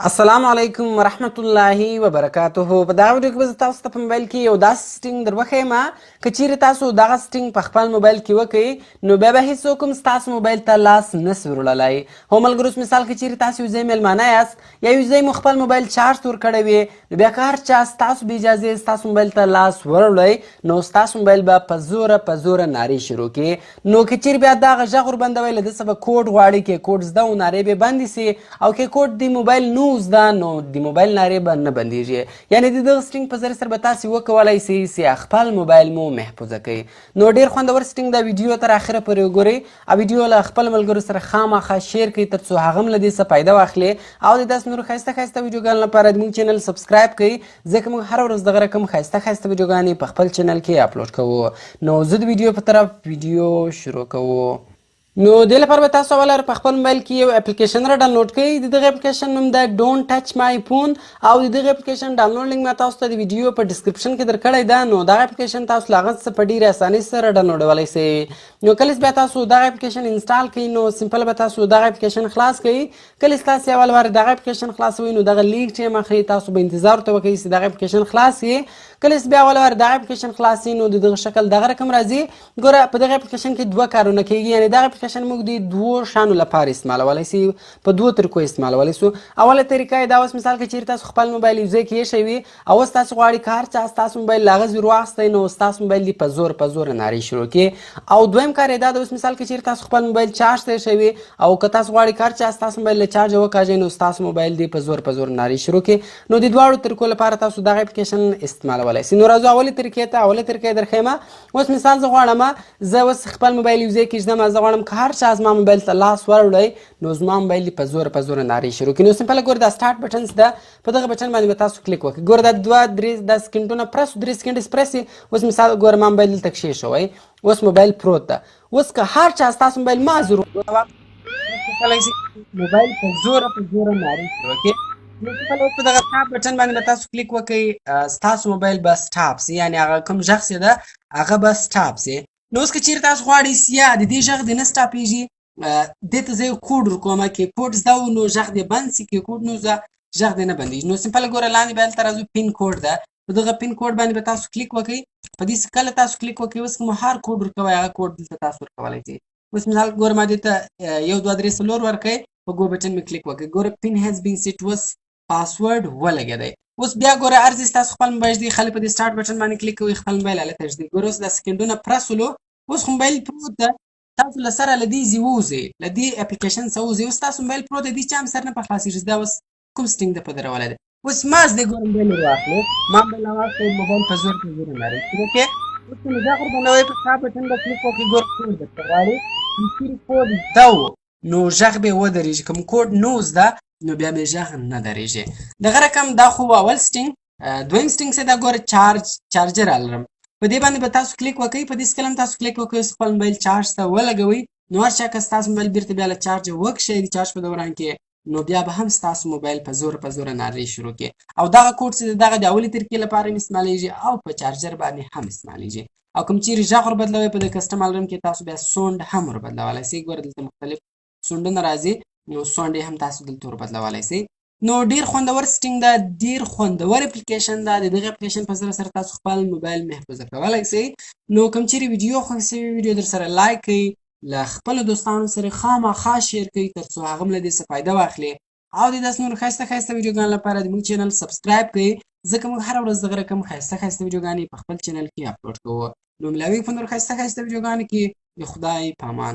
السلام علیکم ورحمت الله وبرکاته. په دا ویډیو کې به زه تاسو ته په موبایل کې یو داسې سټینګ در وښیم که چیرې تاسو دغه سټینګ په خپل موبایل کې وکړئ نو بیا به هیڅوک هم ستاسو موبایل ته لاس نسي وروړلی. هو ملګرو مثال که چیرې تاسو یو ځای میلمانه یاست یا یو ځای مو خپل موبایل چارج ته ورکړی وي نو بیا که هر چا ستاسو بې اجازې ستاسو موبایل ته لاس وروړی نو ستاسو موبایل به په زوره نارې شروع کړي. نو که چیرې بیا دغه غږ وربندوئ له ده څه به کوډ غواړي که کوډ زده و نارې به بندې سي او که کوډ د موبایل نو زده نو د موبایل نارې به نه بندیږي. یعنې د دغه سټینګ په ذریعه سره به تاسې وکولی سئ چې خپل موبایل مو محفوظه کړئ. نو ډېر خوندور سټینګ دا ویډیو تر اخره پورې وګورئ او ویډیو له خپل ملګرو سره خامخا شیر کړئ تر څو هغه هم له دې څه فایده واخلي او د داسې نورو ښایسته ښایسته ویډیوګانو لپاره زموږ چینل سبسکرایب کړئ ځکه موږ هره ورځ دغه رقم ښایسته ښایسته ویډیوګانې په خپل چینل کې اپلوډ کوو. نو زه د ویډیو په طرف ویډیو شروع کوو. نو دې لپاره به تاسو اوله په خپل موبایل کې یو اپلیکیشن را ډاونلوډ کړئ. د دغه اپلیکیشن نوم ده ډونټ ټچ مای فون او د دغه اپلیکیشن ډاونلوډ لینک ما تاسو ته د ویډیو په ډسکرپشن کې درکړی ده. نو دغه اپلیکیشن تاسو له هغه څخه په ډېرې اسانۍ سره ډاونلوډولی سئ. نو کله چې بیا تاسو دغه اپلیکیشن انسټال کړئ نو سمپل به تاسو دغه اپلیکیشن خلاص کړئ. کله چې تاسو اول وار دغه اپلیکیشن خلاصوئ نو دغه لیک چې یې مخې تاسو به انتظار ورته وکړئ چې دغه اپلیکیشن خلاص شي. کله چې بیا اول وار دغه اپلیکیشن خلاص شي نو د دغه شکل دغه رقم راځي. ګوره په دغه اپلیکیشن کې دوه کارونه کېږي. یعنې دغه اپلیکیشن موږ د دوو شانو لپاره استعمالولی سي په دوو طریقو استعمالولی سو. اوله طریقه یې دا اوس مثال که چیرې تاسو خپل موبایل یو ځای کې ایښی وي او اوس تاسو غواړئ که هر چا ستاسو موبایل له هغه ځای ورواخیستی نو ستاسو موبایل دې په زوره نارې شروع کړي. او دویم کار یې دا ده اوس مثال که چیرې تاسو خپل موبایل چارج ته ایښی وي او که تاسو غواړئ که هر چا ستاسو موبایل له چارجه وکاږئ نو ستاسو موبایل دې په زوره نارې شروع کړي. نو د دواړو طریقو لپاره تاسو دغه اپلیکیشن استعمالولی سئ. نو راځو اولې طریقې ته. اولې طریقه یې درښیم. اوس مثال زه غواړم زه اوس خپل موبایل یو ځای کې ږدم زه غواړم که هر چا زما موبایل ته لاس وروړی نو زما موبایل دې په زوره نارې شروع کړي. نو سمپله ګوره دا سټارټ بټن چې ده په دغه بټن باندې به تاسو کلیک وکړئ. ګوره دا دوه درې دا سکنډونه پرس 3 سکنډې پرس شي. اوس مثال ګوره ما موبایل دلته کښېښوی اوس موبایل پروت ده. اوس که هر چا ستاسو موبایل ما کولی شي موبایل په زوره نارې شروع کړي. نو سمپل اوس په دغه سټاپ بټن باندې به تاسو کلیک وکړئ ستاسو موبایل به سټاپ سي یعنې هغه کوم غږ چې ده هغه به سټاپ سي. نو اوس که چیرې تاسو غواړئ چې یا د دې غږ دې نه سټاپېږي دې ته زه یو کوډ ورکوم که کوډ زده و نو غږ دې بند سي که کوډ نه زده غږ دې نه بندېږي. نو سمپله ګوره لاندې بیا دلته راځو پین کوډ ده. په دغه پین کوډ باندې به تاسو کلیک وکړئ. په دې کله تاسو کلیک وکړئ اوس که مو هر کوډ ورکوئ هغه کوډ دلته تاسو ورکولی شئ. اوس مثال ګوره ما دې ته 1 2 3 4 ورکړئ په ګو بټن مې کلیک وکړئ. ګوره پین هیز بین سیټ اوس پاسورډ ولګېدی. اوس بیا ګوره هر ځای ستاسو خپل موبایل دی خلک په دې سټارټ بټن باندې کلیک کوئ خپل موبایل هلته ږدئ. ګوره اوس دا سکنډونه پرس ولو اوس خو موبایل پروت ده تاسو له سره له دې ځای ووځئ له دې اپلیکیشن څخه ووځئ. اوس ستاسو موبایل پروت دی چا هم سر نه په خلاصېږي. دا اوس کوم سټینګ ده په درولی دی. اوس ما زده ګوره موبایل ورواخلو ما موبایل راواخلو موبایل په زوره نارې شروع کړې. اوس که مې غږ وربندوئ په سټارټ بټن به کلیک وکړئ ګوره کوډ درته غواړي که چیرې کوډ زده و نو غږ به یې ودرېږي که مو کوډ نه و زده نو بیا به یې غږ نه درېږي. دغه رقم دا خو اول سټینګ. دویم سټینګ چې دا ګوره چارجر الرم په دې باندې به تاسو کلیک وکړئ. په دې سکل هم تاسو کلیک وکړئ خپل موبایل چارج ته ولګوئ نو هر چا که ستاسو موبایل بیرته بیا له چارجه وکښئ د چارج په دوران کې نو بیا به هم ستاسو موبایل په زوره نارې شروع کړي. او دغه کوډ چې دغه د اولې طریقې لپاره هم استعمالیږي او په چارجر باندې هم استعمالیږي. او کوم چیرې غږ وربدلوئ په دې کسټم الرم کې تاسو بیا سونډ هم وربدلولی سئ. ګوره دلته مختلف سونډونه راځي نو سونډ یې هم تاسو دلته وربدلولی سئ. نو ډیر خوندور سټینګ ده ډیر خوندور اپلیکیشن ده. د دغه اپلیکیشن په ذریعه سره تاسو خپل موبایل محفوظه کولی سئ. نو کوم چیرې ویډیو خوښ شوي ویډیو در سره لایک کړئ له خپلو دوستانو سره خامخا شیر کړئ تر څو هغه هم له دې څه فایده واخلي او د داسې نورو ښایسته ویډیوګانو لپاره زموږ چینل سبسکرایب کړئ ځکه موږ هره ورځ دغه رقم ښایسته ویډیوګانې په خپل چینل کې اپلوډ کوو. نو ملاویږو په نورو ښایسته ویډیوګانو کې د خدای په امان.